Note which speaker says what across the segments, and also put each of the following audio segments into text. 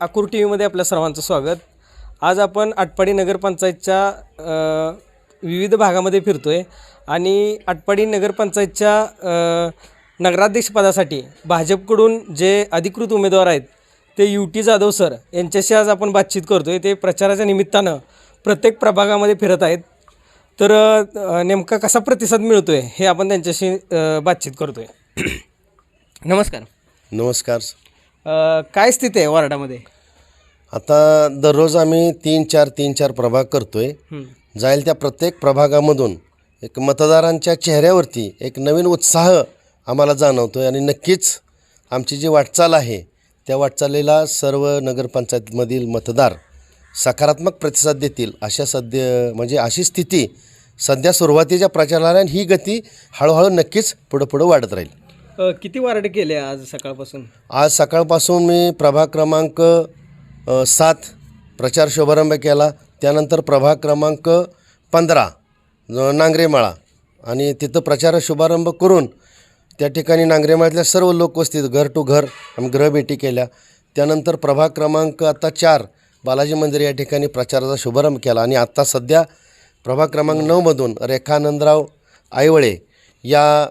Speaker 1: आकूर T व्हीमध्ये आपल्या सर्वांचं स्वागत. आज आपण आटपाडी नगरपंचायतच्या विविध भागामध्ये फिरतो आहे आणि आटपाडी नगरपंचायतच्या नगराध्यक्षपदासाठी भाजपकडून जे अधिकृत उमेदवार आहेत ते UT जाधव सर यांच्याशी आज आपण बातचीत करतो आहे. ते प्रचाराच्या निमित्तानं प्रत्येक प्रभागामध्ये फिरत आहेत. तर नेमका कसा प्रतिसाद मिळतो आहे हे आपण त्यांच्याशी बातचीत करतो आहे. नमस्कार.
Speaker 2: नमस्कार.
Speaker 1: काय स्थिती आहे वार्डामध्ये?
Speaker 2: आता दररोज आम्ही 3-4 प्रभाग करतोय. जाईल त्या प्रत्येक प्रभागामधून एक मतदारांच्या चेहऱ्यावरती एक नवीन उत्साह आम्हाला जाणवतो आहे आणि नक्कीच आमची जी वाटचाल आहे त्या वाटचालीला सर्व नगरपंचायतीमधील मतदार सकारात्मक प्रतिसाद देतील अशी स्थिती सध्या सुरुवातीच्या प्रचाराला ही गती हळूहळू नक्कीच पुढं वाढत राहील.
Speaker 1: किती वार्ड केले आज सकाळपासून?
Speaker 2: आज सकाळपासून मी प्रभाग क्रमांक 7 प्रचार शुभारंभ केला. त्यानंतर प्रभाग क्रमांक 15 नांगरेमाळा आणि तिथं प्रचार शुभारंभ करून त्या ठिकाणी नांगरेमाळ्यातल्या सर्व लोकवस्तीत घर टू घर आम्ही गृहभेटी केल्या. त्यानंतर प्रभाग क्रमांक आता 4 बालाजी मंदिर या ठिकाणी प्रचाराचा शुभारंभ केला आणि आत्ता सध्या प्रभाग क्रमांक 9मधून रेखा आनंदराव आईवळे या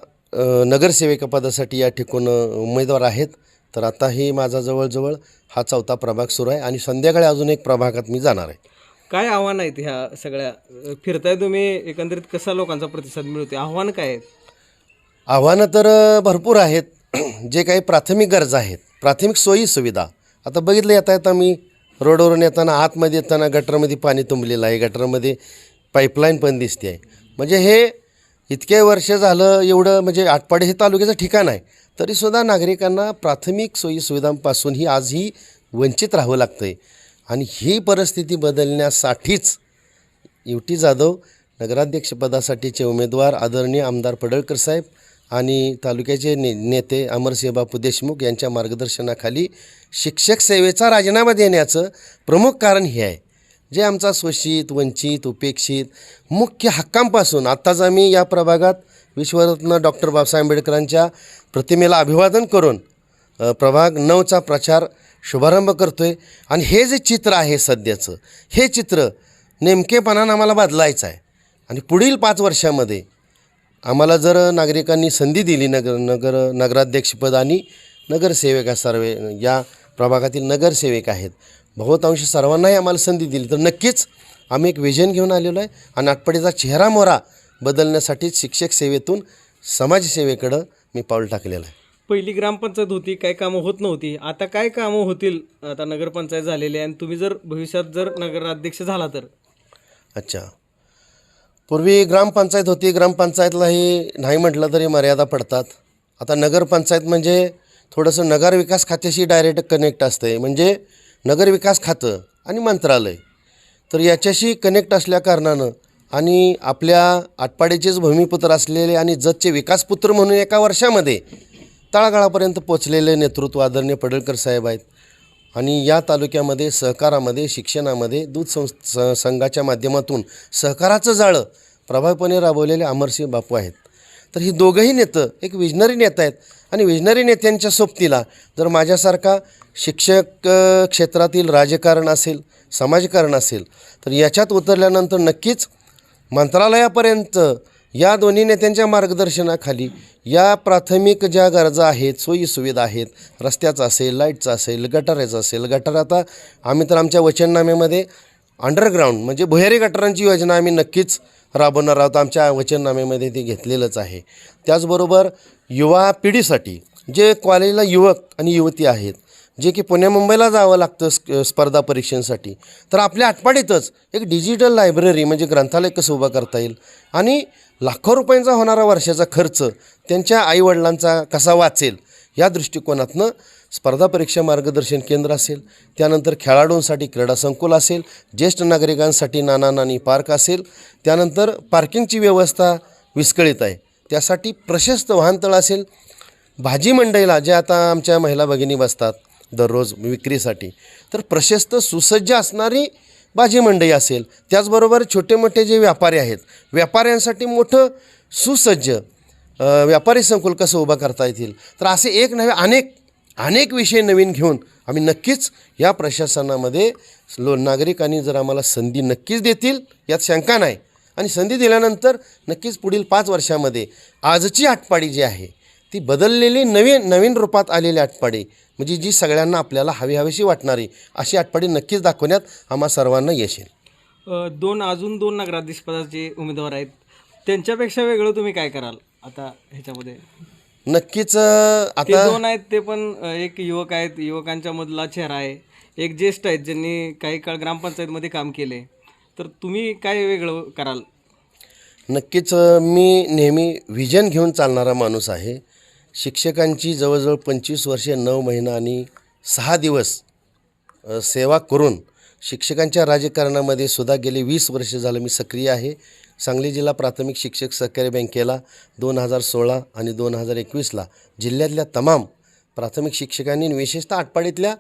Speaker 2: नगरसेविकापदासाठी या ठिकाण उमेदवार आहेत. तर आताही माझा जवळजवळ हा 4था प्रभाग सुरू आहे आणि संध्याकाळी अजून एक प्रभागात मी जाणार आहे.
Speaker 1: काय आव्हान आहेत ह्या सगळ्या फिरताय तुम्ही, एकंदरीत कसा लोकांचा प्रतिसाद मिळतो? आव्हान काय आहेत?
Speaker 2: आव्हानं तर भरपूर आहेत. जे काही प्राथमिक गरजा आहेत, प्राथमिक सोयी सुविधा, आता बघितलं येता मी रोडवरून येताना आतमध्ये येताना गटरमध्ये पाणी तुंबलेलं आहे, गटरमध्ये पाईपलाईन पण दिसते आहे. म्हणजे हे इतके वर्ष झालं एवढं म्हणजे आटपाडी हे तालुक्याचं ठिकाण आहे तरीसुद्धा नागरिकांना प्राथमिक सोयीसुविधांपासूनही आजही वंचित राहावं लागतं आहे. आणि ही परिस्थिती बदलण्यासाठीच UT जाधव नगराध्यक्षपदासाठीचे उमेदवार आदरणीय आमदार पडळकर साहेब आणि तालुक्याचे नेते अमरसिंह बापू देशमुख यांच्या मार्गदर्शनाखाली शिक्षक सेवेचा राजीनामा देण्याचं प्रमुख कारण हे आहे. जे आमचा शोषित, वंचित, उपेक्षित मुख्य हक्कांपासून आत्ताच आम्ही या प्रभागात विश्वरत्न डॉक्टर बाबासाहेब आंबेडकरांच्या प्रतिमेला अभिवादन करून प्रभाग 9चा प्रचार शुभारंभ करतो आहे. आणि हे जे चित्र आहे सध्याचं, हे चित्र नेमकेपणानं आम्हाला बदलायचं आहे. आणि पुढील 5 वर्षामध्ये आम्हाला जर नागरिकांनी संधी दिली नगराध्यक्षपद आणि नगरसेवक सर्व या प्रभागातील नगरसेवक आहेत, बहुतांश सर्वांनाही आम्हाला संधी दिली तर नक्कीच आम्ही एक विजन घेऊन आलेलो आहे. आणि आटपाडीचा चेहरा मोहरा बदलण्यासाठी शिक्षक सेवेतून समाजसेवेकडं मी पाऊल टाकलेलं आहे.
Speaker 1: पहिली ग्रामपंचायत होती, काय कामं होत नव्हती, आता काय कामं होतील? आता नगरपंचायत झालेली आहे आणि तुम्ही जर भविष्यात जर नगराध्यक्ष झाला तर?
Speaker 2: अच्छा, पूर्वी ग्रामपंचायत होती, ग्रामपंचायतलाही नाही म्हटलं तरी मर्यादा पडतात. आता नगरपंचायत म्हणजे थोडंसं नगरविकास खात्याशी डायरेक्ट कनेक्ट असतं. म्हणजे नगरविकास खातं आणि मंत्रालय तर याच्याशी कनेक्ट असल्या कारणानं आणि आपल्या आटपाडीचेच भूमिपुत्र असलेले आणि जतचे विकासपुत्र म्हणून एका वर्षामध्ये तळागाळापर्यंत पोचलेले नेतृत्व आदरणीय पडळकर साहेब आहेत. आणि या तालुक्यामध्ये सहकारामध्ये, शिक्षणामध्ये दूध संघाच्या माध्यमातून सहकाराचं जाळं प्रभावीपणे राबवलेले अमरसिंह बापू आहेत. तर ही दोघंही नेतं एक विजनरी नेता आहेत आणि विजनरी नेत्यांच्या सोबतीला जर माझ्यासारखा शिक्षक क्षेत्रातील राजकारण असेल, समाजकारण असेल तर याच्यात उतरल्यानंतर नक्कीच मंत्रालयापर्यंत या दोन्ही नेत्यांच्या मार्गदर्शनाखाली या प्राथमिक ज्या गरजा आहेत, सोयीसुविधा आहेत, रस्त्याचं असेल, लाईटचं असेल, गटाराचं असेल. गटार आता आम्ही तर आमच्या वचननाम्यामध्ये अंडरग्राऊंड म्हणजे भुयारी गटारांची योजना आम्ही नक्कीच राबवणार आहोत. आमच्या वचननाम्यामध्ये ते घेतलेलंच आहे. त्याचबरोबर युवा पिढीसाठी जे कॉलेजला युवक आणि युवती आहेत जे की पुण्या मुंबईला जावं लागतं स्पर्धा परीक्षांसाठी, तर आपल्या आटपाडीतच एक डिजिटल लायब्ररी म्हणजे ग्रंथालय कसं उभं करता येईल आणि लाखो रुपयांचा होणारा वर्षाचा खर्च त्यांच्या आईवडिलांचा कसा वाचेल या दृष्टिकोनातनं स्पर्धा परीक्षा मार्गदर्शन केंद्र असेल, त्यानंतर खेळाडूंसाठी क्रीडा संकुल असेल, ज्येष्ठ नागरिकांसाठी नाना नानी पार्क असेल, त्यानंतर पार्किंगची व्यवस्था विस्कळीत आहे त्यासाठी प्रशस्त वाहनतळ असेल, भाजी मंडईला जे आता आमच्या महिला भगिनी बसतात दररोज विक्रीसाठी तर प्रशस्त सुसज्ज असणारी भाजी मंडई असेल, त्याचबरोबर छोटे मोठे जे व्यापारी आहेत व्यापाऱ्यांसाठी मोठं सुसज्ज व्यापारी संकुल कसं उभं करता येतील. तर असे एक नव्हे अनेक अनेक विषय नवीन घेऊन आम्ही नक्कीच या प्रशासनामध्ये नागरिकांनी जर आम्हाला संधी नक्कीच देतील यात शंका नाही. आणि संधी दिल्यानंतर नक्कीच पुढील 5 वर्षामध्ये आजची आटपाडी जी आहे ती बदललेली नवीन रूपात आलेली आटपाडी म्हणजे जी सगळ्यांना आपल्याला हवीशी वाटणारी अशी आटपाडी नक्कीच दाखवण्यात आम्हा सर्वांना यश येईल.
Speaker 1: अजून दोन नगराध्यक्षपदाचे उमेदवार आहेत, त्यांच्यापेक्षा वेगळं तुम्ही काय कराल आता ह्याच्यामध्ये?
Speaker 2: नक्कीच
Speaker 1: ते
Speaker 2: आता
Speaker 1: दोन आहेत ते पण एक युवक आहेत, युवकांच्या मधला चेहरा आहे, एक ज्येष्ठ आहेत ज्यांनी काही काळ ग्रामपंचायतमध्ये काम केले. तर तुम्ही काय वेगळं कराल?
Speaker 2: नक्कीच मी नेहमी व्हिजन घेऊन चालणारा माणूस आहे. शिक्षकांची जवळजवळ 25 वर्षे 9 महिना आणि 6 दिवस सेवा करून शिक्षकांच्या राजकारणामध्ये सुद्धा गेले 20 वर्ष झालं मी सक्रिय आहे. सांगली जिल्हा प्राथमिक शिक्षक सहकारी बँकेला 2016 आणि 2021ला जिल्ह्यातल्या तमाम प्राथमिक शिक्षकांनी विशेषतः आटपाडीतल्या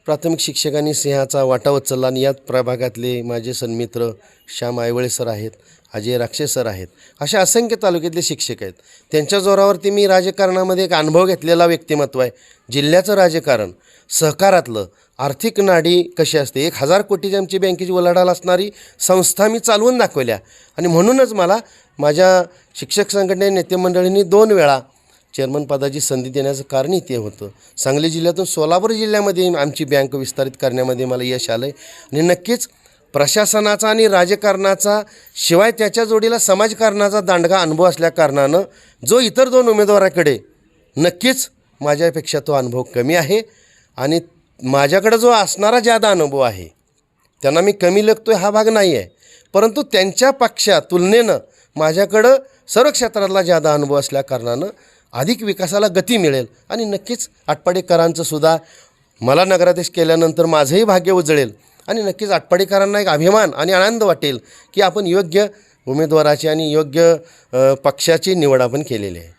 Speaker 2: प्राथमिक शिक्षकांनी सिंहाचा वाटा उचलला. आणि यात प्रभागातले माझे सन्मित्र श्याम आयवळे सर आहेत, अजय राक्षे सर आहेत, अशा असंख्य तालुक्यातले शिक्षक आहेत. त्यांच्या जोरावरती मी राजकारणामध्ये एक अनुभव घेतलेला व्यक्तिमत्व आहे. जिल्ह्याचं राजकारण, सहकारातलं, आर्थिक नाडी कशी असते, 1000 कोटीची आमची बँकेची उलाढाल असणारी संस्था मी चालवून दाखवल्या. आणि म्हणूनच मला माझ्या शिक्षक संघटने नेते मंडळींनी 2 वेळा चेअरमन पदाची संधी देण्याचं कारणही ते होतं. सांगली जिल्ह्यातून सोलापूर जिल्ह्यामध्ये आमची बँक विस्तारित करण्यामध्ये मला यश आलं आहे. आणि नक्कीच प्रशासनाचा आणि राजकारणाचा शिवाय त्याच्या जोडीला समाजकारणाचा दांडगा अनुभव असल्या कारणानं जो इतर 2 उमेदवाराकडे नक्कीच माझ्यापेक्षा तो अनुभव कमी आहे. आणि माझ्याकडं जो असणारा जादा अनुभव आहे त्यांना मी कमी लागतो आहे हा भाग नाही आहे. परंतु त्यांच्या पक्षा तुलनेनं माझ्याकडं सर्व क्षेत्रातला जादा अनुभव असल्या कारणानं अधिक विकासाला गती मिळेल. आणि नक्कीच आटपाडीकरांचं सुद्धा मला नगराध्यक्ष केल्यानंतर माझंही भाग्य उजळेल. आणि नक्कीच आटपाडीकरांना एक अभिमान आणि आनंद वाटेल की आपण योग्य उमेदवाराची आणि योग्य पक्षाची निवड आपण केलेली आहे.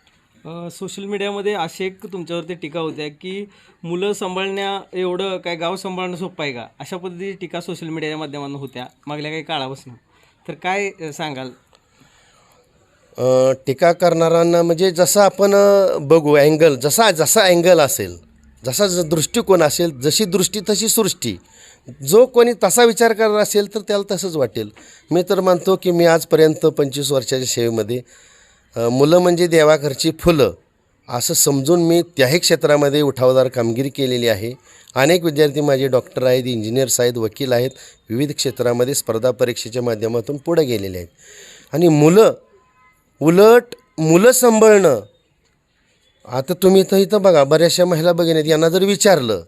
Speaker 1: सोशल मीडियामध्ये अशी एक तुमच्यावरती टीका होत्या की मुलं सांभाळण्या एवढं काय गाव सांभाळणं सोपं आहे का, अशा पद्धतीची टीका सोशल मीडियाच्या माध्यमातून होत्या मागल्या काही काळापासून. तर काय सांगाल?
Speaker 2: टीका करणाऱ्यांना म्हणजे जसं आपण बघू अँगल, जसा अँगल असेल, जसा दृष्टिकोन असेल, जशी दृष्टी तशी सृष्टी, जो कोणी तसा विचार करणार असेल तर त्याला तसंच वाटेल. मी तर मानतो की मी आजपर्यंत 25 वर्षाच्या सेवेमध्ये मुलं म्हणजे देवाघरची फुलं असं समजून मी त्याही क्षेत्रामध्ये उठावदार कामगिरी केलेली आहे. अनेक विद्यार्थी माझे डॉक्टर आहेत, इंजिनियर्स आहेत, वकील आहेत, विविध क्षेत्रामध्ये स्पर्धा परीक्षेच्या माध्यमातून पुढे गेलेले आहेत. आणि मुलं सांभाळणं, आता तुम्ही इथं बघा बऱ्याचशा महिला भगिनी यांना जर विचारलं,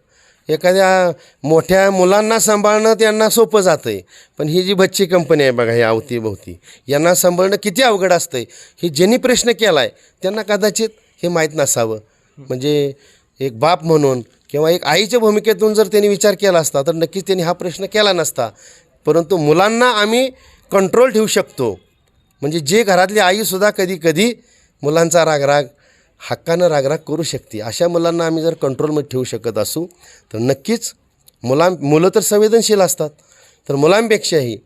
Speaker 2: एखाद्या मोठ्या मुलांना सांभाळणं त्यांना सोपं जातं आहे, पण ही जी बच्ची कंपनी आहे बघा, ही अवतीभोवती यांना सांभाळणं किती अवघड असतं आहे हे ज्यांनी प्रश्न केला आहे त्यांना कदाचित हे माहीत नसावं. म्हणजे एक बाप म्हणून किंवा एक आईच्या भूमिकेतून जर त्यांनी विचार केला असता तर नक्कीच त्यांनी हा प्रश्न केला नसता. परंतु मुलांना आम्ही कंट्रोल ठेवू शकतो. म्हणजे जे घरातली आईसुद्धा कधी मुलांचा रागराग हक्कानं रागराग करू शकते, अशा मुलांना आम्ही जर कंट्रोलमध्ये ठेवू शकत असू तर नक्कीच मुलं तर संवेदनशील असतात. तर मुलांपेक्षाही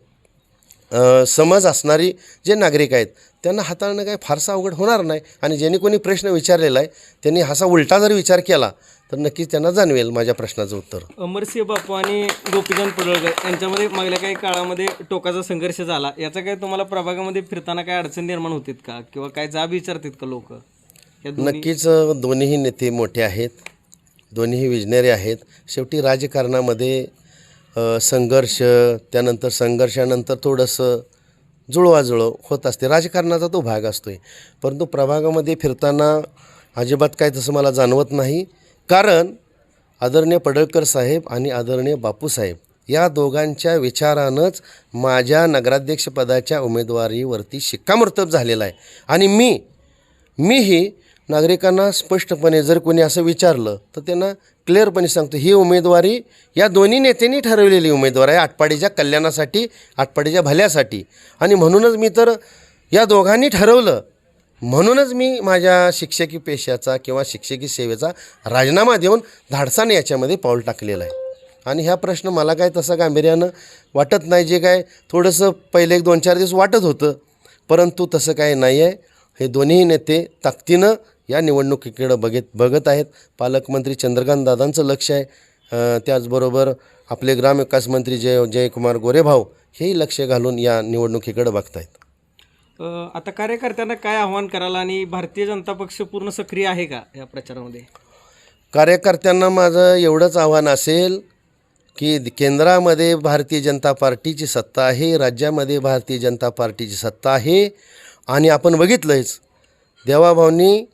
Speaker 2: समज असणारी जे नागरिक आहेत त्यांना हाताळणं काय फारसा अवघड होणार नाही. आणि ज्यांनी कोणी प्रश्न विचारलेला आहे त्यांनी असा उलटा जर विचार केला तर नक्कीच त्यांना जाणवेल माझ्या प्रश्नाचं उत्तर.
Speaker 1: अमरसिंह बापू आणि गोपीचंद पडळकर यांच्यामध्ये मागल्या काही काळामध्ये टोकाचा संघर्ष झाला. याचा काय तुम्हाला प्रभागामध्ये फिरताना काय अडचण निर्माण होतात का, किंवा काय जाब विचारतात का लोक?
Speaker 2: नक्कीच दोन्हीही नेते मोठे आहेत, दोन्हीही विजनरी आहेत. शेवटी राजकारणामध्ये संघर्ष, त्यानंतर संघर्षानंतर थोडंसं जुळवाजुळव होत असते, राजकारणाचा तो भाग असतो आहे. परंतु प्रभागामध्ये फिरताना अजिबात काय तसं मला जाणवत नाही. कारण आदरणीय पडळकर साहेब आणि आदरणीय बापूसाहेब या दोघांच्या विचारानंच माझ्या नगराध्यक्षपदाच्या उमेदवारीवरती शिक्कामोर्तब झालेला आहे. आणि मीही नागरिकांना स्पष्टपणे जर कोणी असं विचारलं तर त्यांना क्लिअरपणे सांगतो, ही उमेदवारी या दोन्ही नेत्यांनी ठरवलेली उमेदवार आहे आटपाडीच्या कल्याणासाठी, आटपाडीच्या भल्यासाठी. आणि म्हणूनच मी तर या दोघांनी ठरवलं म्हणूनच मी माझ्या शिक्षकी पेशाचा किंवा शिक्षकी सेवेचा राजीनामा देऊन धाडसाने याच्यामध्ये पाऊल टाकलेलं आहे. आणि ह्या प्रश्न मला काय तसं गांभीर्यानं वाटत नाही. जे काय थोडंसं पहिले 1-2-4 दिवस वाटत होतं, परंतु तसं काय नाही आहे. हे दोन्ही नेते ताकदीनं या निवडणुकीकडं बघत आहेत. पालकमंत्री चंद्रकांत दादांचं लक्ष आहे. त्याचबरोबर आपले ग्रामविकास मंत्री जयकुमार गोरेभाऊ हेही लक्ष घालून या निवडणुकीकडे बघतायत.
Speaker 1: आता कार्यकर्त्यांना काय आव्हान कराल आणि भारतीय जनता पक्ष पूर्ण सक्रिय आहे का या प्रचारामध्ये?
Speaker 2: कार्यकर्त्यांना माझं एवढंच आव्हान असेल की केंद्रामध्ये भारतीय जनता पार्टीची सत्ता आहे, राज्यामध्ये भारतीय जनता पार्टीची सत्ता आहे. आणि आपण बघितलंच देवाभाऊंनी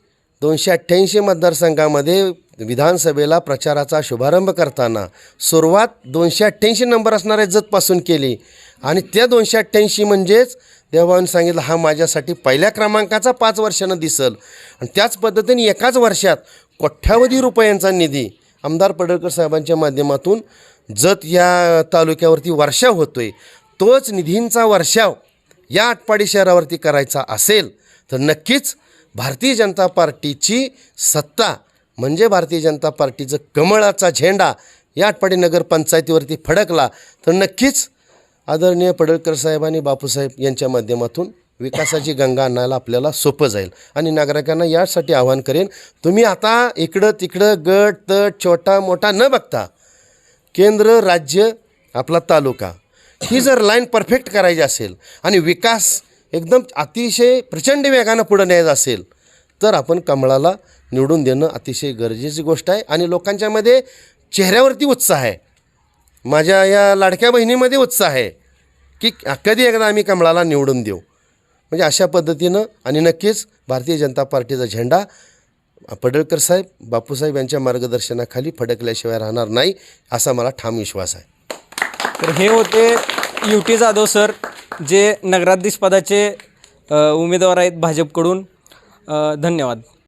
Speaker 2: 288 मतदारसंघामध्ये विधानसभेला प्रचाराचा शुभारंभ करताना सुरुवात 288 नंबर असणाऱ्या जतपासून केली. आणि त्या 288 म्हणजेच देवाभाऊंनी सांगितलं हा माझ्यासाठी पहिल्या क्रमांकाचा 5 वर्षानं दिसल. आणि त्याच पद्धतीने एकाच वर्षात कोट्यावधी रुपयांचा निधी आमदार पडळकर साहेबांच्या माध्यमातून जत या तालुक्यावरती वर्षाव होतो आहे. तोच निधींचा वर्षाव या आटपाडी शहरावरती करायचा असेल तर नक्कीच भारतीय जनता पार्टीची सत्ता म्हणजे भारतीय जनता पार्टीचं कमळाचा झेंडा या आटपाडी नगरपंचायतीवरती फडकला तर नक्कीच आदरणीय पडळकर साहेब आणि बापूसाहेब यांच्या माध्यमातून विकासाची गंगा आणायला आपल्याला सोपं जाईल. आणि नागरिकांना यासाठी आवाहन करेन, तुम्ही आता इकडं तिकडं गट तट छोटा मोठा न बघता केंद्र राज्य आपला तालुका ही जर लाईन परफेक्ट करायची असेल आणि विकास एकदम अतिशय प्रचंड वेगानं पुढं न्यायचा असेल तर आपण कमळाला निवडून देणं अतिशय गरजेची गोष्ट आहे. आणि लोकांच्यामध्ये चेहऱ्यावरती उत्साह आहे, माझ्या या लाडक्या बहिणीमध्ये उत्साह आहे की कधी एकदा आम्ही कमळाला निवडून देऊ. म्हणजे अशा पद्धतीनं आणि नक्कीच भारतीय जनता पार्टीचा झेंडा पडळकर साहेब बापूसाहेब यांच्या मार्गदर्शनाखाली फडकल्याशिवाय राहणार नाही असा मला ठाम विश्वास आहे.
Speaker 1: तर हे होते UT जाधव सर, जे नगराध्यक्ष पदाचे उमेदवार आहेत भाजपकडून. धन्यवाद.